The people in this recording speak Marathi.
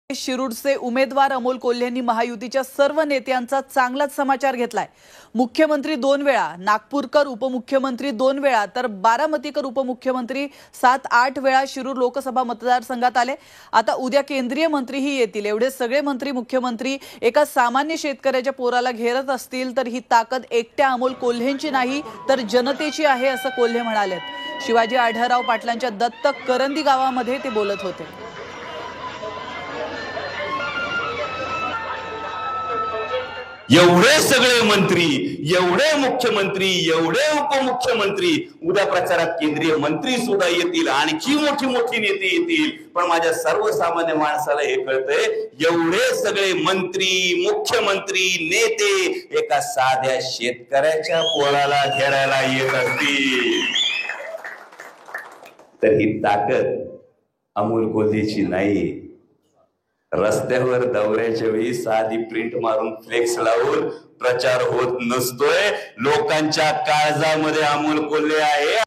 शिरूरचे उमेदवार अमोल कोल्हेंनी महायुतीच्या सर्व नेत्यांचा चांगलाच समाचार घेतलाय। मुख्यमंत्री 2 वेळा, नागपूरकर उपमुख्यमंत्री 2 वेळा तर बारामतीकर उपमुख्यमंत्री 7-8 वेळा शिरूर लोकसभा मतदारसंघात आले। आता उद्या केंद्रीय मंत्रीही येतील। एवढे सगळे मंत्री मुख्यमंत्री एका सामान्य शेतकऱ्याच्या पोराला घेरत असतील तर ही ताकद एकट्या अमोल कोल्हेंची नाही तर जनतेची आहे असं कोल्हे म्हणाले। शिवाजी आढळराव पाटलांच्या दत्तक करंदी गावामध्ये ते बोलत होते। एवढे सगळे मंत्री, एवढे मुख्यमंत्री, एवढे उपमुख्यमंत्री, उद्या प्रचारात केंद्रीय मंत्री सुद्धा येतील, आणखी मोठी मोठी नेते येतील। पण माझ्या सर्वसामान्य माणसाला हे कळतंय, एवढे सगळे मंत्री, मुख्यमंत्री, नेते एका साध्या शेतकऱ्याच्या पोराला घेरायला येत असतील तर ही ताकद अमोल कोल्हेची नाही। रस्त्यावर दौऱ्याच्या वेळी साधी प्रिंट मारून फ्लेक्स लावून प्रचार होत नसतोय। लोकांच्या काळजामध्ये अमोल कोल्हे आहे।